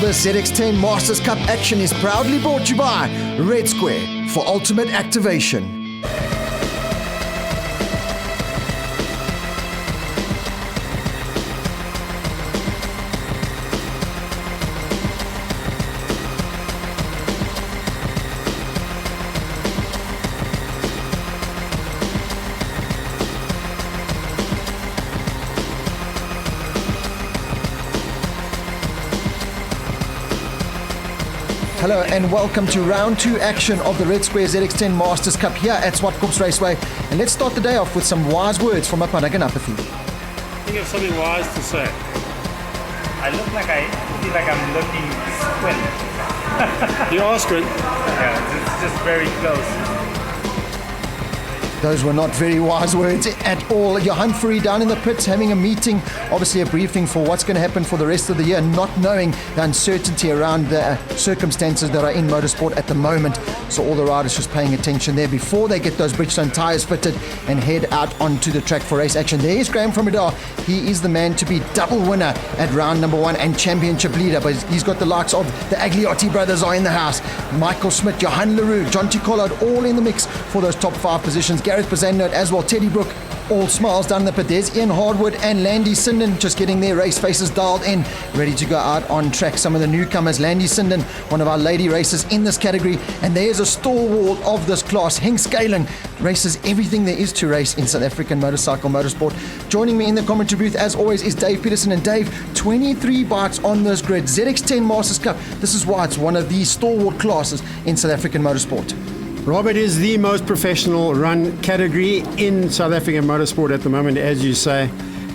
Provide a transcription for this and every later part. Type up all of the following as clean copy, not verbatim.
this ZX10 Masters Cup action is proudly brought to you by Raceway for ultimate activation. Hello and welcome to round 2 action of the Raceway ZX10 Masters Cup here at Zwartkops Raceway. And let's start the day off with some wise words from Apana Ganapathy. Think of something wise to say. I feel like I'm looking squint. You are squint. Yeah, it's just very close. Those were not very wise words at all. Johan Fourie down in the pits having a meeting, obviously a briefing for what's going to happen for the rest of the year, not knowing the uncertainty around the circumstances that are in motorsport at the moment. So all the riders just paying attention there before they get those Bridgestone tyres fitted and head out onto the track for race action. There is Graham from Medar. He is the man to be double winner at round number 1 and championship leader, but he's got the likes of the Agliotti brothers are in the house. Michael Smith, Johan Leroux, John T. Collard, all in the mix for those top 5 positions. Gareth Bazano as well, Teddy Brook, all smiles down the pit. There's Ian Hardwood and Landy Sinden just getting their race faces dialed in, ready to go out on track. Some of the newcomers, Landy Sinden, one of our lady racers in this category, and there's a stalwart of this class, Henk Skalen, races everything there is to race in South African motorsport. Joining me in the commentary booth as always is Dave Peterson. And Dave, 23 bikes on this grid, ZX10 Masters Cup. This is why it's one of the stalwart classes in South African motorsport. Rob, it is the most professional run category in South African motorsport at the moment, as you say.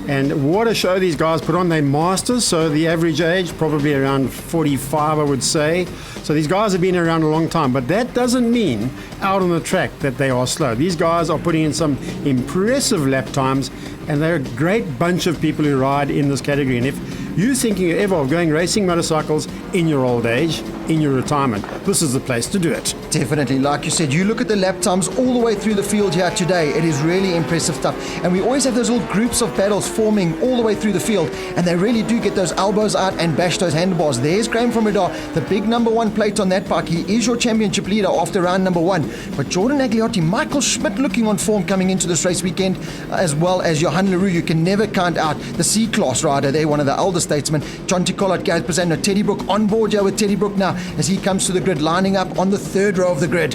And what a show these guys put on. They're masters, so the average age probably around 45, I would say. So these guys have been around a long time, but that doesn't mean out on the track that they are slow. These guys are putting in some impressive lap times, and they're a great bunch of people who ride in this category. And if you're thinking ever of going racing motorcycles in your old age, in your retirement, this is the place to do it. Definitely, like you said, you look at the lap times all the way through the field here today. It is really impressive stuff, and we always have those little groups of battles forming all the way through the field, and they really do get those elbows out and bash those handlebars. There's Graham from Medar, the big number 1 plate on that bike. He is your championship leader after round number 1. But Jordan Agliotti, Michael Schmidt looking on form coming into this race weekend, as well as Johan Leroux. You can never count out the C-class rider there, one of the elder statesmen. John T. Collard, Gareth Bazano, Teddy Brook on board here with Teddy Brook now as he comes to the grid, lining up on the 3rd row of the grid.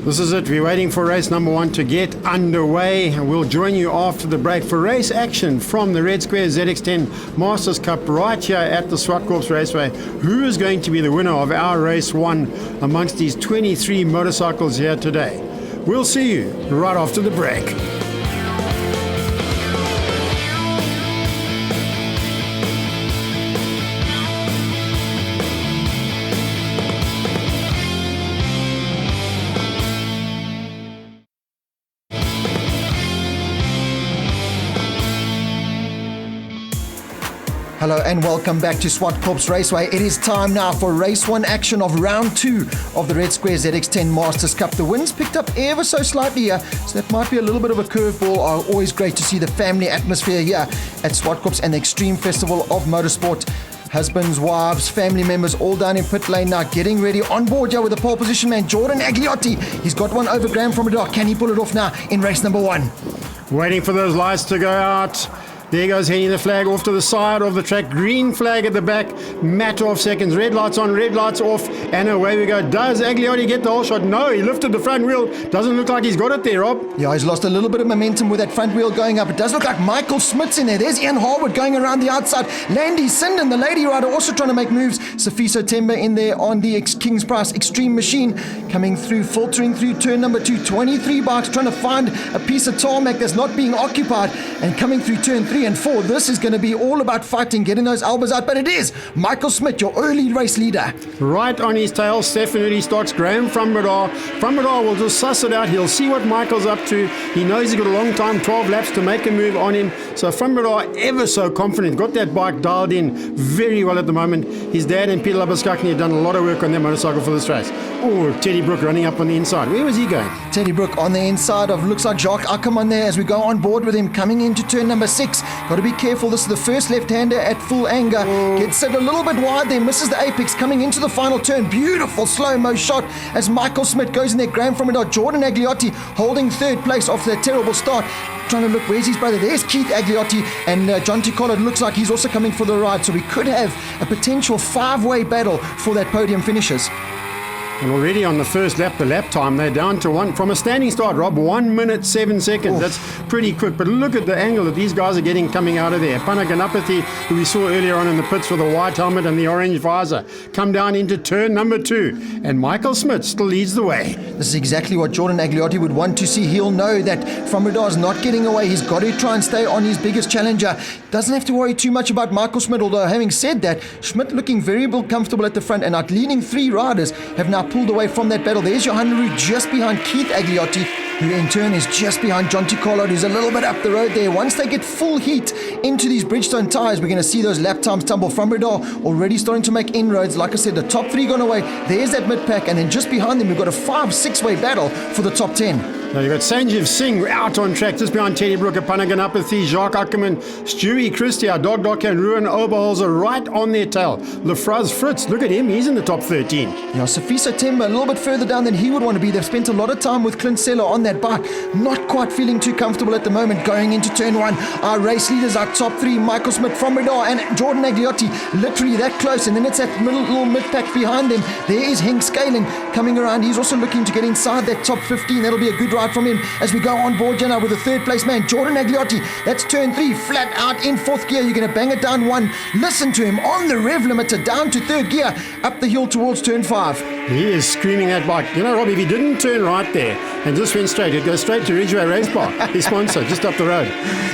This is it. We're waiting for race number 1 to get underway, and we'll join you after the break for race action from the Red Square ZX10 Masters Cup right here at the Zwartkops Raceway. Who is going to be the winner of our race 1 amongst these 23 motorcycles here today? We'll see you right after the break. Hello and welcome back to Zwartkops Raceway. It is time now for race 1 action of round 2 of the Red Square ZX10 Masters Cup. The wind's picked up ever so slightly here, so that might be a little bit of a curveball. Always great to see the family atmosphere here at Zwartkops and the Extreme Festival of Motorsport. Husbands, wives, family members all down in pit lane now, getting ready on board here with the pole position man, Jordan Agliotti. He's got one over Graham from Medar. Can he pull it off now in race number 1? Waiting for those lights to go out. There goes Henny the flag off to the side of the track. Green flag at the back. Matter of seconds. Red lights on, red lights off. And away we go. Does Agliotti get the whole shot? No, he lifted the front wheel. Doesn't look like he's got it there, Rob. Yeah, he's lost a little bit of momentum with that front wheel going up. It does look like Michael Smith's in there. There's Ian Harwood going around the outside. Landy Sinden, the lady rider, also trying to make moves. Safiso Temba in there on the King's Price Extreme Machine. Coming through, filtering through turn number 2. 23 bikes trying to find a piece of tarmac that's not being occupied. And coming through turn 3 and 4. This is going to be all about fighting, getting those elbows out, but it is Michael Smith, your early race leader. Right on his tail, Stefan Udi Stocks, Graham from Medar. From Medar will just suss it out. He'll see what Michael's up to. He knows he's got a long time, 12 laps to make a move on him. So from Medar, ever so confident, got that bike dialed in very well at the moment. His dad and Peter Labuskakny have done a lot of work on their motorcycle for this race. Oh, Teddy Brook running up on the inside. Where was he going? Teddy Brook on the inside of, looks like Jacques Ackerman there as we go on board with him, coming into turn number 6. Got to be careful. This is the first left-hander at full anger. Gets it a little bit wide there. Misses the apex coming into the final turn. Beautiful slow-mo shot as Michael Smith goes in there. Graham from it. Jordan Agliotti holding third place after that terrible start. Trying to look, where's his brother? There's Keith Agliotti, and John T. Collard looks like he's also coming for the ride. So we could have a potential 5-way battle for that podium finishes. And already on the first lap, the lap time, they're down to one. From a standing start, Rob, 1 minute, 7 seconds. That's pretty quick. But look at the angle that these guys are getting coming out of there. Panaganapathy, who we saw earlier on in the pits with the white helmet and the orange visor, come down into turn number 2. And Michael Smith still leads the way. This is exactly what Jordan Agliotti would want to see. He'll know that Frommerdar's not getting away. He's got to try and stay on his biggest challenger. Doesn't have to worry too much about Michael Smith, although having said that, Schmidt looking very comfortable at the front, and our leading 3 riders have now pulled away from that battle. There's Johan Leroux just behind Keith Agliotti, who in turn is just behind John T. Collard, who's a little bit up the road there. Once they get full heat into these Bridgestone tyres, we're going to see those lap times tumble. Frommerdahl already starting to make inroads. Like I said, the top 3 gone away. There's that mid-pack, and then just behind them, we've got a 5-6-way battle for the top 10. Now you've got Sanjeev Singh out on track, just behind Teddy Brooker, Panaganapathy, Jacques Ackerman, Stewie Christie, Dog Docker, and Ruben Oberholzer right on their tail. Lefraz Fritz, look at him, he's in the top 13. Now, Safiso Temba a little bit further down than he would want to be. They've spent a lot of time with Clint Seller on that bike. Not quite feeling too comfortable at the moment going into turn 1. Our race leaders, our top 3, Michael Smith, Frommerdahl, and Jordan Agliotti, literally that close. And then it's that little mid-pack behind them. There is Henk Scaling coming around. He's also looking to get inside that top 15. That'll be a good ride from him as we go on board now with the third place man, Jordan Agliotti. That's turn 3, flat out in 4th gear. You're going to bang it down 1. Listen to him on the rev limiter, down to 3rd gear, up the hill towards turn 5. He is screaming that bike. You know, Rob, if he didn't turn right there and just went straight, he'd go straight to Ridgeway Race Park, his sponsor, just up the road.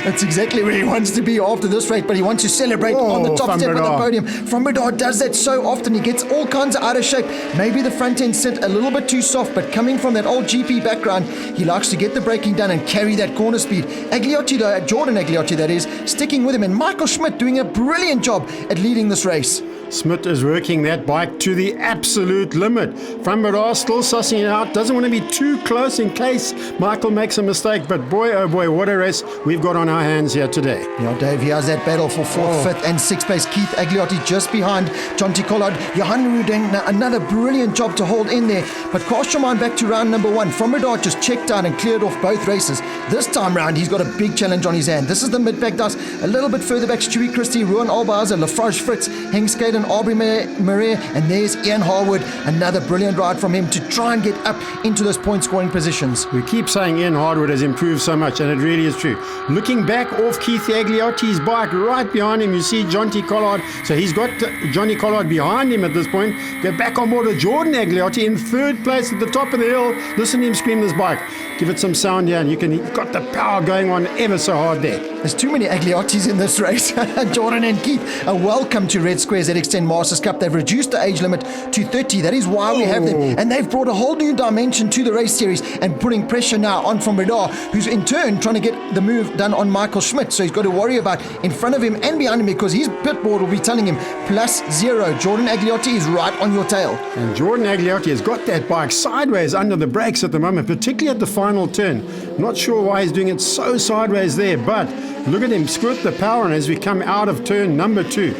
That's exactly where he wants to be after this race, but he wants to celebrate on the top step of the podium. Frommerdahl does that so often. He gets all kinds of out of shape. Maybe the front end sit a little bit too soft, but coming from that old GP background, he likes to get the braking done and carry that corner speed. Agliotti, though, Jordan Agliotti, that is, sticking with him, and Michael Schmidt doing a brilliant job at leading this race. Smith is working that bike to the absolute limit. Frommerdahl still sussing it out. Doesn't want to be too close in case Michael makes a mistake. But boy, oh boy, what a race we've got on our hands here today. Yeah, Dave, here's that battle for 4th, 5th and 6th place. Keith Agliotti just behind John T. Collard. Johan Leroux doing another brilliant job to hold in there. But cast your mind back to round number 1. Frommerdahl just checked out and cleared off both races. This time round, he's got a big challenge on his hand. This is the mid-pack dust. A little bit further back, Stewie Christie, Ruan Albazer, Lafrage Fritz, Henk Scaden, Aubrey Maria, and there's Ian Harwood. Another brilliant ride from him to try and get up into those point scoring positions. We keep saying Ian Harwood has improved so much, and it really is true. Looking back off Keith Agliotti's bike, right behind him, you see John T. Collard. So he's got Johnny Collard behind him at this point. Go back on board with Jordan Agliotti in 3rd place at the top of the hill. Listen to him scream this bike. Give it some sound here, and you've got the power going on ever so hard there. There's too many Agliottis in this race. Jordan and Keith are welcome to Red Square's ZX10 Masters Cup. They've reduced the age limit to 30. That is why we have them. And they've brought a whole new dimension to the race series and putting pressure now on Frommerdahl, who's in turn trying to get the move done on Michael Schmidt. So he's got to worry about in front of him and behind him, because his pit board will be telling him +0. Jordan Agliotti is right on your tail. And Jordan Agliotti has got that bike sideways under the brakes at the moment, particularly at the final turn. Not sure why he's doing it so sideways there, but look at him squirt the power on as we come out of turn number 2.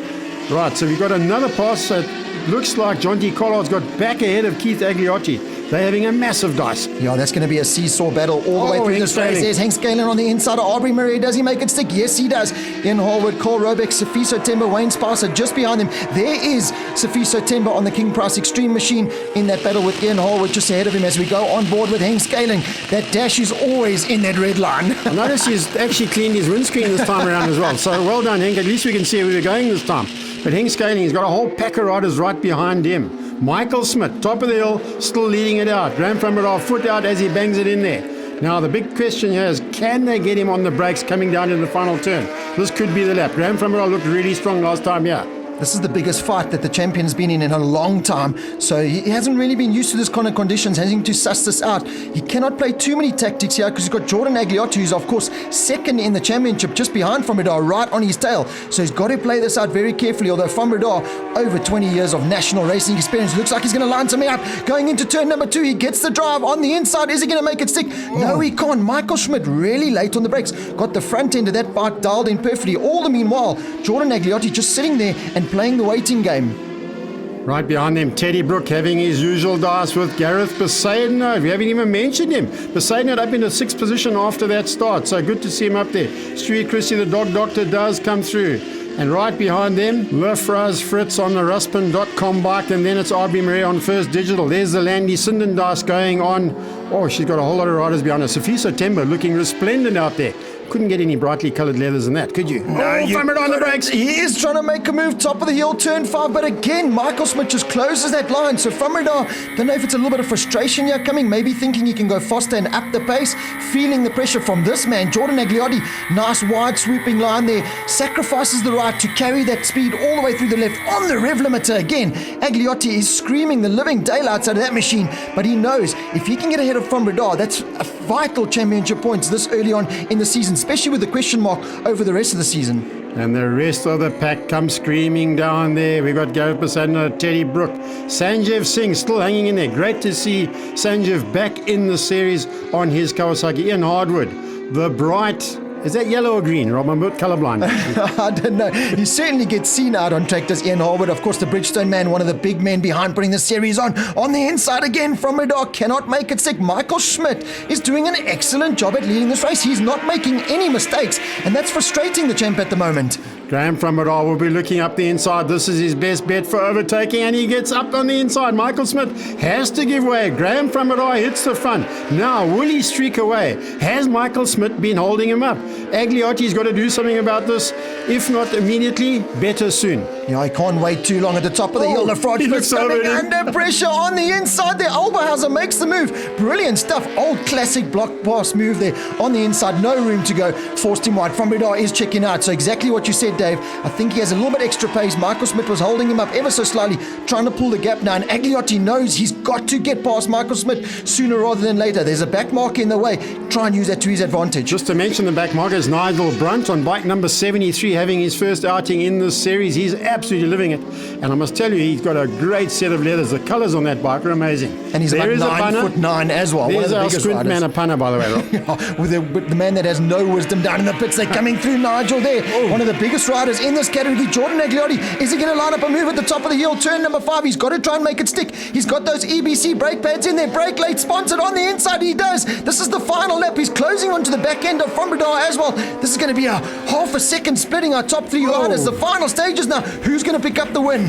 Right, so we've got another pass that looks like John T. Collard's got back ahead of Keith Agliotti. They're having a massive dice. Yeah, that's going to be a seesaw battle all the way through this race. There's Henk Scaling on the inside of Aubrey Murray. Does he make it stick? Yes, he does. Ian Harwood, Cole Robeck, Safiso Temba, Wayne Spicer just behind him. There is Safiso Temba on the King Price Extreme Machine in that battle with Ian Harwood just ahead of him as we go on board with Henk Scaling. That dash is always in that red line. I notice he's actually cleaned his windscreen this time around as well. So well done, Henk. At least we can see where we're going this time. But Henk Scaling, he's got a whole pack of riders right behind him. Michael Smith, top of the hill, still leading it out. Graham Frommerdahl, foot out as he bangs it in there. Now, the big question here is, can they get him on the brakes coming down in the final turn? This could be the lap. Graham Frommerdahl looked really strong last time here. This is the biggest fight that the champion's been in a long time, so he hasn't really been used to this kind of conditions, having to suss this out. He cannot play too many tactics here because he's got Jordan Agliotti, who's of course second in the championship, just behind Van Breda, right on his tail. So he's got to play this out very carefully, although Van Breda, over 20 years of national racing experience, looks like he's going to line something up. Going into turn number 2, he gets the drive on the inside. Is he going to make it stick? No, he can't. Michael Schmidt really late on the brakes. Got the front end of that bike dialed in perfectly. All the meanwhile, Jordan Agliotti just sitting there and playing the waiting game. Right behind them, Teddy Brook having his usual dice with Gareth Besaidno. We haven't even mentioned him. Besaidno up in the 6th position after that start, so good to see him up there. Stewie Christie, the dog doctor, does come through. And right behind them, Lefraz Fritz on the Ruspin.com bike, and then it's RB Marie on First Digital. There's the Landy Sinden dice going on. Oh, she's got a whole lot of riders behind her. Sophie September looking resplendent out there. Couldn't get any brightly coloured leathers than that, could you? No, you on the brakes. He is trying to make a move, top of the hill, turn 5, but again, Michael Smith just closes that line. So Van Breda, don't know if it's a little bit of frustration here coming, maybe thinking he can go faster and up the pace, feeling the pressure from this man, Jordan Agliotti. Nice wide swooping line there, sacrifices the right to carry that speed all the way through the left on the rev limiter again. Agliotti is screaming the living daylights out of that machine, but he knows if he can get ahead of Van Breda, that's a vital championship points this early on in the season, especially with the question mark over the rest of the season. And the rest of the pack come screaming down there. We've got Gareth Besaidno, Teddy Brook, Sanjeev Singh still hanging in there. Great to see Sanjeev back in the series on his Kawasaki. Ian Hardwood, the bright... Is that yellow or green, Rob? I'm a bit colourblind. I don't know. He certainly gets seen out on tractors. Ian Harwood, of course, the Bridgestone man, one of the big men behind putting the series on. On the inside again from Breda, cannot make it stick. Michael Schmidt is doing an excellent job at leading this race. He's not making any mistakes, and that's frustrating the champ at the moment. Graham from Breda will be looking up the inside. This is his best bet for overtaking, and he gets up on the inside. Michael Smith has to give way. Graham from Breda hits the front. Now, will he streak away? Has Michael Smith been holding him up? Agliotti's got to do something about this. If not immediately, better soon. Yeah, I can't wait too long at the top of the hill. He looks coming over under pressure on the inside there. Oberhauser makes the move. Brilliant stuff. Old classic block pass move there on the inside. No room to go. Forced him wide. Van Breda is checking out. So exactly what you said, Dave. I think he has a little bit extra pace. Michael Smith was holding him up ever so slightly, trying to pull the gap down. Agliotti knows he's got to get past Michael Smith sooner rather than later. There's a back marker in the way. Try and use that to his advantage. Just to mention the back marker is Nigel Brunt on bike number 73, having his first outing in this series. He's absolutely living it. And I must tell you, he's got a great set of leathers. The colours on that bike are amazing. And he's there about 9'9" as well. There's one of the our biggest sprint riders. man, a punter, by the way, Rob. Yeah, with the man that has no wisdom down in the pits. They're coming through Nigel there. One of the biggest riders in this category, Jordan Agliotti. Is he going to line up a move at the top of the hill? Turn number 5. He's got to try and make it stick. He's got those EBC brake pads in there. Brake late sponsored on the inside. He does. This is the final lap. He's closing onto the back end of Van Breda as well. This is going to be a half a second splitting our top 3 riders. The final stages now. Who's going to pick up the win?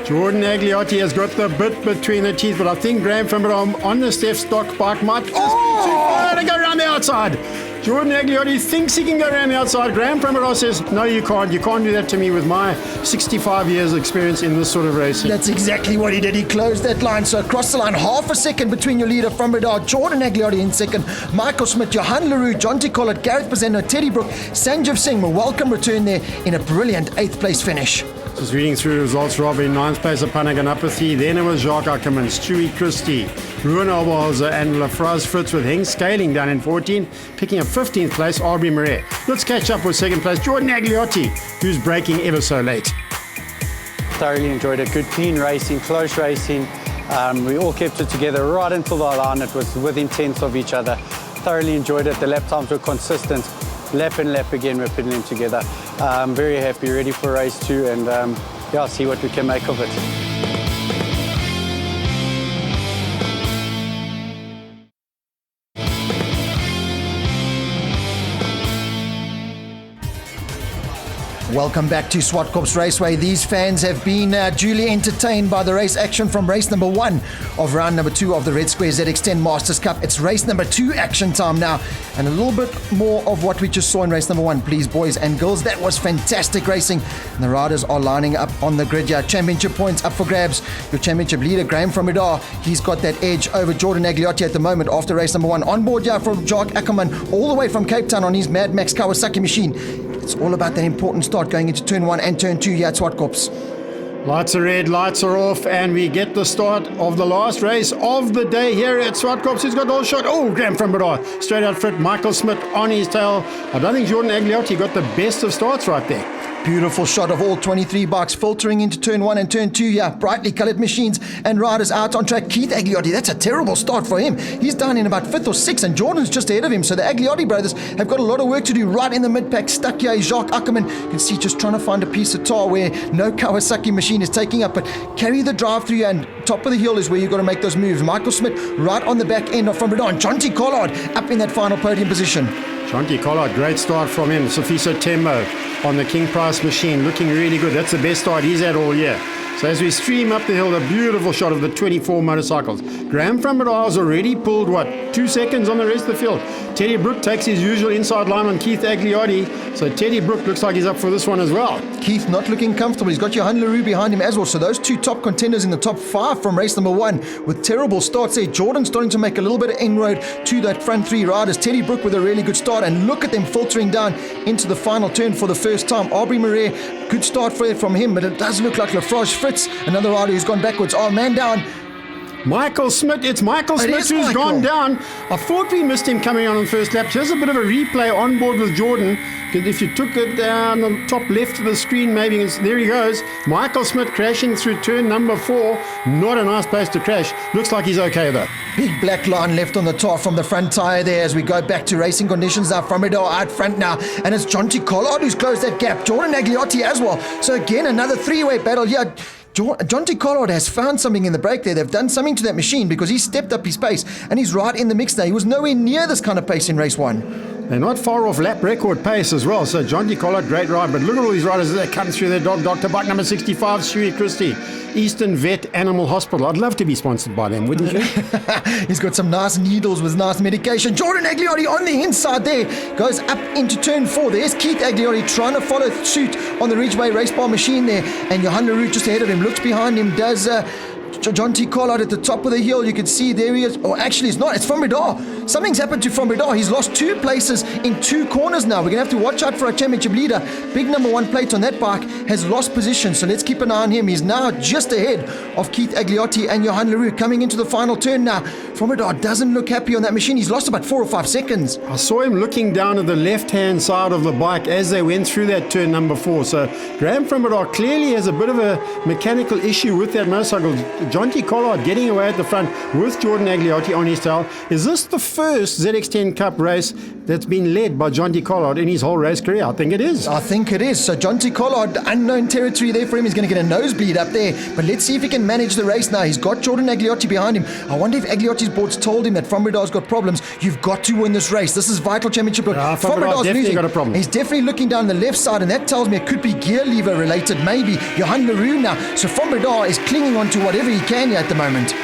Jordan Agliotti has got the bit between the teeth, but I think Graham from Breda on the Steph stock bike might just be too far to go around the outside. Jordan Agliotti thinks he can go around the outside. Graham from Breda says, no, you can't. You can't do that to me with my 65 years experience in this sort of racing. That's exactly what he did. He closed that line. So across the line, half a second between your leader from Breda, Jordan Agliotti in second, Michael Smith, Johan Leroux, John T. Collett, Gareth Besaidno, Teddy Brook, Sanjeev Singh. A welcome return there in a brilliant 8th place finish. Just reading through results, Rob, in 9th place of Panaganapathy. Then it was Jacques Ackerman, Stewie Christie, Ruben Oberholzer and Lafraz Fritz with Henk Scaling down in 14, picking up 15th place, Aubrey Marais. Let's catch up with 2nd place, Jordan Agliotti, who's braking ever so late. Thoroughly enjoyed it. Good, clean racing, close racing. We all kept it together right until the line. It was within tenths of each other. Thoroughly enjoyed it. The lap times were consistent. Lap and lap again, we're putting them together. Very happy, ready for race 2, and yeah, see what we can make of it. Welcome back to Zwartkops Raceway. These fans have been duly entertained by the race action from race number 1 of round number 2 of the Red Square ZX10 Masters Cup. It's race number 2 action time now, and a little bit more of what we just saw in race number 1, please, boys and girls. That was fantastic racing, and the riders are lining up on the grid here. Championship points up for grabs. Your championship leader, Graham from Breda, he's got that edge over Jordan Agliotti at the moment after race number 1. On board here from Jacques Ackerman, all the way from Cape Town on his Mad Max Kawasaki machine. It's all about that important start going into turn 1 and turn 2 here at Zwartkops. Lights are red, lights are off, and we get the start of the last race of the day here at Zwartkops. Who's got all shot? Oh, Graham from Bedard. Straight out front, Michael Smith on his tail. I don't think Jordan Agliotti got the best of starts right there. Beautiful shot of all 23 bikes filtering into turn 1 and turn 2. Yeah, brightly coloured machines and riders out on track. Keith Agliotti, that's a terrible start for him. He's down in about 5th or 6th, and Jordan's just ahead of him. So the Agliotti brothers have got a lot of work to do right in the mid-pack. Stuck here is Jacques Ackerman. You can see just trying to find a piece of tar where no Kawasaki machine is taking up. But carry the drive through, and top of the hill is where you've got to make those moves. Michael Smith right on the back end of from Bedard. Jonty Collard up in that final podium position. Jonty Collard, great start from him. Sofiso Tembo on the King Price machine, looking really good. That's the best start he's had all year. So as we stream up the hill, a beautiful shot of the 24 motorcycles. Graham from Bedard's already pulled, 2 seconds on the rest of the field. Teddy Brook takes his usual inside line on Keith Agliotti. So Teddy Brook looks like he's up for this one as well. Keith not looking comfortable. He's got Johan Leroux behind him as well. So those 2 top contenders in the top 5 from race number 1 with terrible starts there. Jordan starting to make a little bit of inroad to that front 3 riders. Teddy Brook with a really good start, and look at them filtering down into the final turn for the first time. Aubrey Marais, good start from him, but it does look like Lafarge Fritz, another rider who's gone backwards. Oh, man down. Michael Smith, it's Michael Smith who's gone down. I thought we missed him coming on the first lap. Here's a bit of a replay on board with Jordan. If you took it down the top left of the screen, maybe there he goes. Michael Smith crashing through turn number 4. Not a nice place to crash. Looks like he's okay though. Big black line left on the tar from the front tyre there as we go back to racing conditions now. From Bedard out front now, and it's Jonty Collard who's closed that gap. Jordan Agliotti as well. So again, another 3-way battle here. Jonty Collard has found something in the brake there. They've done something to that machine because he stepped up his pace and he's right in the mix now. He was nowhere near this kind of pace in race 1. They're not far off lap record pace as well. So Jonty Collard, great ride. But look at all these riders that come through their dog doctor. Bike number 65, Shuey Christie, Eastern Vet Animal Hospital. I'd love to be sponsored by them, wouldn't you? He's got some nice needles with nice medication. Jordan Agliotti on the inside there. Goes up into turn 4. There's Keith Agliotti trying to follow suit on the Ridgeway race bar machine there. And Johan Leroux just ahead of him. Looks behind him. Does Jonty Collard at the top of the hill. You can see there he is. Oh, actually, it's not. It's from Bedard. Something's happened to From Bedard. He's lost 2 places in 2 corners now. We're going to have to watch out for our championship leader. Big number 1 plate on that bike has lost position. So let's keep an eye on him. He's now just ahead of Keith Agliotti and Johan Leroux coming into the final turn now. From Bedard doesn't look happy on that machine. He's lost about 4 or 5 seconds. I saw him looking down at the left-hand side of the bike as they went through that turn number 4. So Graham from Bedard clearly has a bit of a mechanical issue with that motorcycle. Jonty Collard getting away at the front with Jordan Agliotti on his tail. Is this the first ZX10 Cup race that's been led by Jonty Collard in his whole race career? I think it is. I think it is. So Jonty Collard, unknown territory there for him. He's going to get a nosebleed up there. But let's see if he can manage the race now. He's got Jordan Agliotti behind him. I wonder if Agliotti's boards told him that From Bedard's got problems. You've got to win this race. This is vital championship. From Bedard's definitely got a problem. He's definitely looking down the left side, and that tells me it could be gear lever related, maybe. Johan Leroux now. So From Bedard is clinging on to whatever he can here at the moment.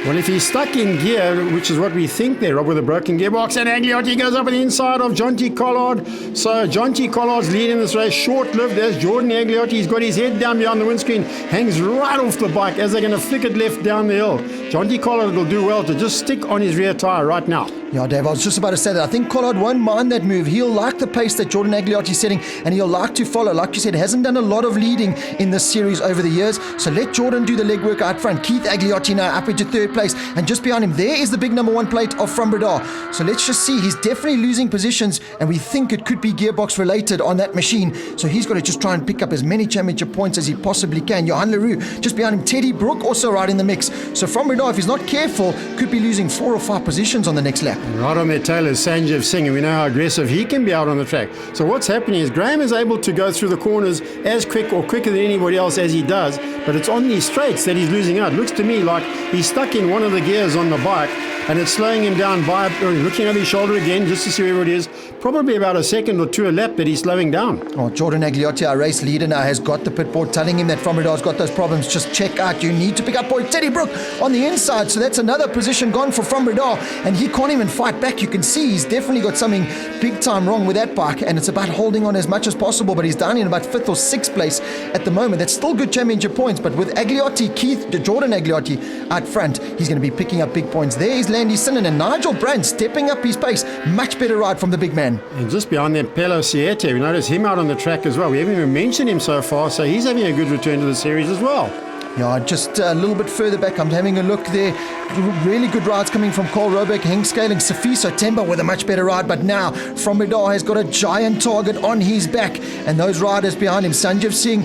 Well, if he's stuck in gear, which is what we think there, Rob, with a broken gearbox, and Agliotti goes up on the inside of Jonty Collard. So Jonty Collard's leading this race, short-lived. There's Jordan Agliotti. He's got his head down behind the windscreen, hangs right off the bike as they're going to flick it left down the hill. Jonty Collard will do well to just stick on his rear tyre right now. Yeah, Dave, I was just about to say that. I think Collard won't mind that move. He'll like the pace that Jordan Agliotti's setting, and he'll like to follow. Like you said, hasn't done a lot of leading in this series over the years. So let Jordan do the legwork out front. Keith Agliotti now up into 3rd place, and just behind him, there is the big number 1 plate of From Bedard. So let's just see. He's definitely losing positions, and we think it could be gearbox related on that machine. So he's got to just try and pick up as many championship points as he possibly can. Johan Leroux just behind him. Teddy Brook also right in the mix. So From Bedard, if he's not careful, could be losing 4 or 5 positions on the next lap. Right on their tail is Sanjeev Singh, and we know how aggressive he can be out on the track. So what's happening is Graham is able to go through the corners as quick or quicker than anybody else as he does, but it's on these straights that he's losing out. Looks to me like he's stuck in one of the gears on the bike, and it's slowing him down by looking over his shoulder again just to see where it is. Probably about a second or 2 a lap that he's slowing down. Oh, Jordan Agliotti, our race leader now, has got the pit board telling him that From Bedard's got those problems. Just check out. You need to pick up points. Teddy Brook on the inside. So that's another position gone for From Bedard, and he can't even fight back. You can see he's definitely got something big time wrong with that bike, and it's about holding on as much as possible, but he's down in about 5th or 6th place at the moment. That's still good championship points, but with Agliotti, Jordan Agliotti out front, he's going to be picking up big points. There is Landy Sinnen, and Nigel Brandt stepping up his pace. Much better ride from the big man. And just behind them, Pelo Siete, we notice him out on the track as well. We haven't even mentioned him so far, so he's having a good return to the series as well. Yeah, just a little bit further back, I'm having a look there. Really good rides coming from Carl Robeck, Henk Scaling, Safiso Temba with a much better ride, but now From Medar has got a giant target on his back, and those riders behind him, Sanjeev Singh,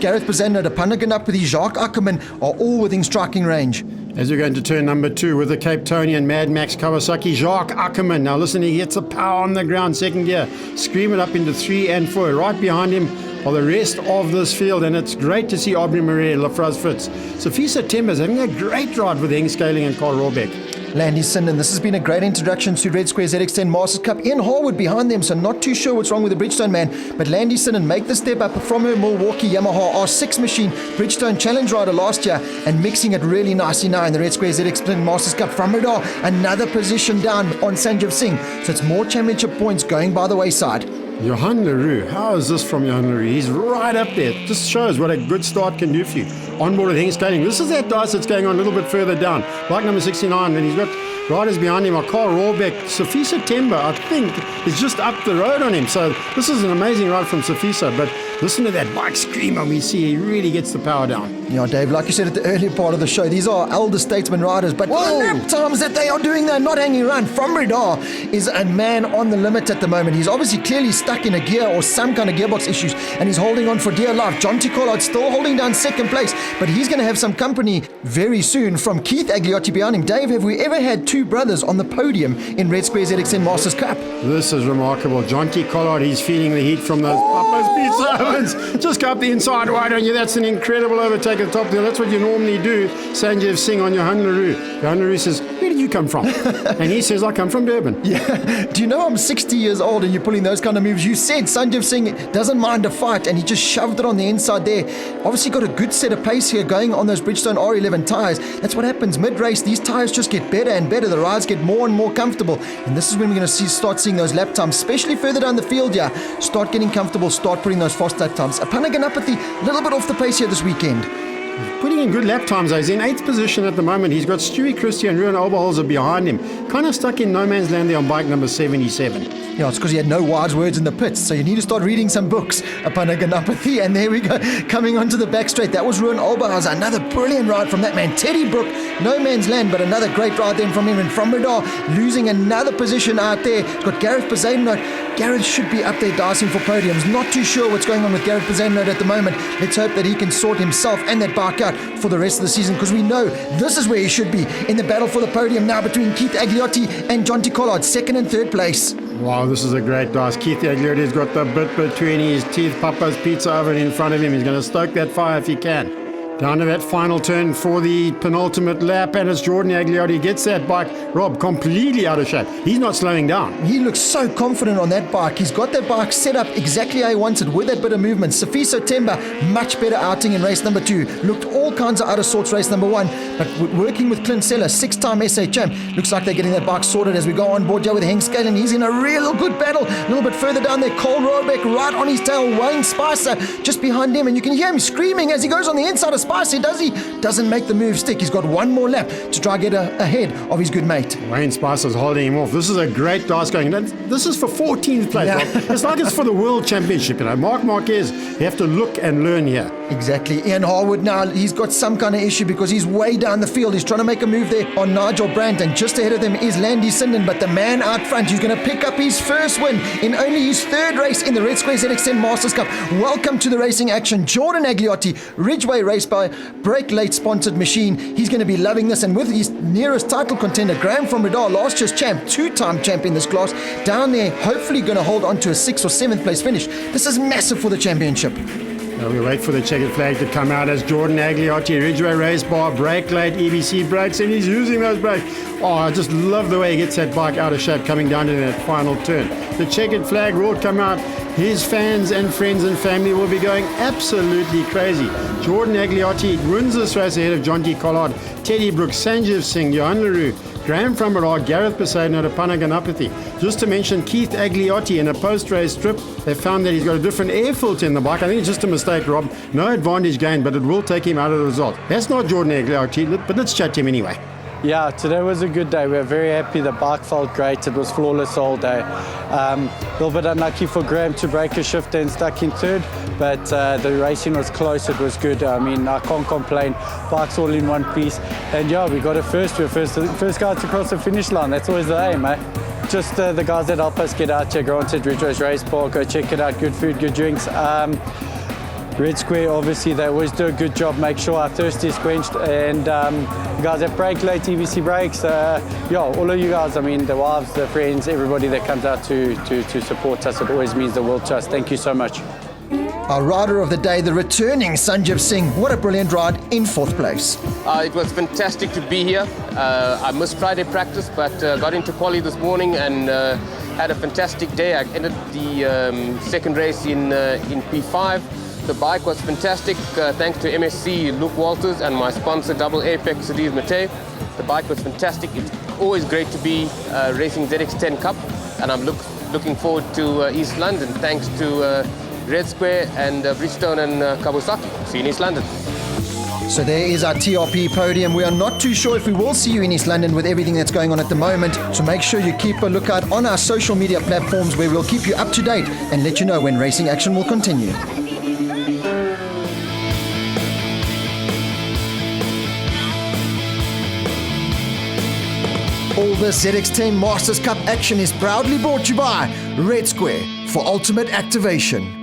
Gareth Bazenda, Panaganapathy, Jacques Ackerman, are all within striking range. As we go into turn number 2 with the Cape Townian Mad Max Kawasaki, Jacques Ackerman. Now listen, he gets the power on the ground, second gear, scream it up into 3 and 4. Right behind him are the rest of this field, and it's great to see Aubrey Marais, Lafraz Fitz. Safiso Temba is having a great ride with Henk Scaling and Carl Robeck. Landy Sinden, this has been a great introduction to Red Square ZX10 Masters Cup. Ian Harwood behind them, so not too sure what's wrong with the Bridgestone man, but Landy Sinden make the step up from her Milwaukee Yamaha R6 machine, Bridgestone Challenge rider last year, and mixing it really nicely now in the Red Square ZX10 Masters Cup. From Radar, another position down on Sanjeev Singh, so it's more championship points going by the wayside. Johan Leroux, how is this from Johan Leroux? He's right up there. Just shows what a good start can do for you. On board with Henk Scaling. This is that dice that's going on a little bit further down. Bike number 69, and he's got riders behind him are Carl Robeck. Safiso Temba, I think, is just up the road on him. So this is an amazing ride from Safiso, but listen to that bike screamer we see. He really gets the power down. Yeah, Dave, like you said at the earlier part of the show, these are elder statesman riders, but the lap times that they are doing, they're not hanging around. From Radar is a man on the limit at the moment. He's obviously clearly stuck in a gear or some kind of gearbox issues, and he's holding on for dear life. John T. Collard still holding down second place, but he's going to have some company very soon from Keith Agliotti behind him. Dave, have we ever had two brothers on the podium in Red Square ZX10 Masters Cup? This is remarkable. John T. Collard, he's feeling the heat from those Papa's pizza ovens. Just go up the inside, why don't you? That's an incredible overtake at the top there. That's what you normally do. Sanjeev Singh on Johan Leroux. Johan Leroux says, where did you come from? And he says, I come from Durban. Yeah. Do you know I'm 60 years old and you're pulling those kind of moves? You said Sanjeev Singh doesn't mind a fight, and he just shoved it on the inside there. Obviously got a good set of pace here going on those Bridgestone R11 tyres. That's what happens mid-race. These tyres just get better and better. The rides get more and more comfortable. And this is when we're going to start seeing those lap times, especially further down the field here. Start getting comfortable, start putting those fast lap times. Apanaganapathy, a little bit off the pace here this weekend. Putting in good lap times, though. He's in 8th position at the moment. He's got Stewie Christie and Ruben Oberholzer behind him. Kind of stuck in no man's land there on bike number 77. Yeah, it's because he had no wise words in the pits, so you need to start reading some books. Apanaganapathy, and there we go, coming onto the back straight. That was Ruben Oberholzer. Another brilliant ride from that man. Teddy Brook, no man's land, but another great ride then from him. And from Radar, losing another position out there. He's got Gareth Bazendnote. Gareth should be up there dicing for podiums. Not too sure what's going on with Gareth Bazendnote at the moment. Let's hope that he can sort himself and that bike out for the rest of the season, because we know this is where he should be in the battle for the podium now between Keith Agliotti and John T. Collard, second and third place. Wow, this is a great dice. Keith Agliotti's got the bit between his teeth. Papa's pizza oven in front of him. He's going to stoke that fire if he can. Down to that final turn for the penultimate lap, and it's Jordan Agliotti gets that bike, Rob, completely out of shape. He's not slowing down. He looks so confident on that bike. He's got that bike set up exactly how he wants it, with that bit of movement. Safiso Temba, much better outing in race number 2. Looked all kinds of out of sorts race number 1, but working with Clint Seller, 6-time SA champ, looks like they're getting that bike sorted as we go on board here with Henk Scaling. He's in a real good battle. A little bit further down there, Cole Robeck right on his tail. Wayne Spicer just behind him, and you can hear him screaming as he goes on the inside of Spicer. Doesn't make the move stick. He's got one more lap to try get ahead of his good mate. Wayne Spicer's holding him off. This is a great dice going. This is for 14th place. Yeah. It's like it's for the World Championship. You know, Mark Marquez, you have to look and learn here. Exactly. Ian Harwood now, he's got some kind of issue because he's way down the field. He's trying to make a move there on Nigel Brandt, and just ahead of them is Landy Sinden, but the man out front, he's going to pick up his first win in only his 3rd race in the Red Square ZX10 Masters Cup. Welcome to the racing action. Jordan Agliotti, Ridgeway race by Break Late sponsored machine. He's going to be loving this, and with his nearest title contender, Graham from Radar, last year's champ, 2-time champ in this class, down there, hopefully going to hold on to a 6th or 7th place finish. This is massive for the championship. Now we wait for the checkered flag to come out as Jordan Agliotti, Ridgeway race bar, brake late, EBC brakes, and he's using those brakes. Oh, I just love the way he gets that bike out of shape coming down to that final turn. The checkered flag will come out. His fans and friends and family will be going absolutely crazy. Jordan Agliotti wins this race ahead of John T. Collard, Teddy Brooks, Sanjeev Singh, Johan Leroux, Graham from Radar, Gareth Besaidnout, Apanaganapathy. Just to mention Keith Agliotti in a post-race strip, they found that he's got a different air filter in the bike. I think it's just a mistake, Rob. No advantage gained, but it will take him out of the result. That's not Jordan Agliotti, but let's chat to him anyway. Yeah, today was a good day. We were very happy. The bike felt great. It was flawless all day. A little bit unlucky for Graham to break a shift and stuck in third, but the racing was close. It was good. I mean, I can't complain. Bikes all in one piece. And yeah, we got it first. We're first guys to cross the finish line. That's always the aim, eh? Just the guys that help us get out here. Granted, Ridge Race Park, go check it out. Good food, good drinks. Red Square, obviously, they always do a good job, make sure our thirst is quenched. And the guys at Brake Late, TVC Brakes, yeah, all of you guys, I mean, the wives, the friends, everybody that comes out to support us, it always means the world to us. Thank you so much. Our rider of the day, the returning Sanjeev Singh. What a brilliant ride in 4th place. It was fantastic to be here. I missed Friday practice, but got into quali this morning and had a fantastic day. I ended the second race in P5. The bike was fantastic, thanks to MSC Luke Walters and my sponsor Double Apex Sadiq Matei. The bike was fantastic. It's always great to be racing ZX10 Cup, and I'm looking forward to East London, thanks to Red Square and Bridgestone and Kawasaki. See you in East London. So there is our TRP podium. We are not too sure if we will see you in East London with everything that's going on at the moment. So make sure you keep a lookout on our social media platforms where we'll keep you up to date and let you know when racing action will continue. All this ZX10 Masters Cup action is proudly brought to you by Red Square for ultimate activation.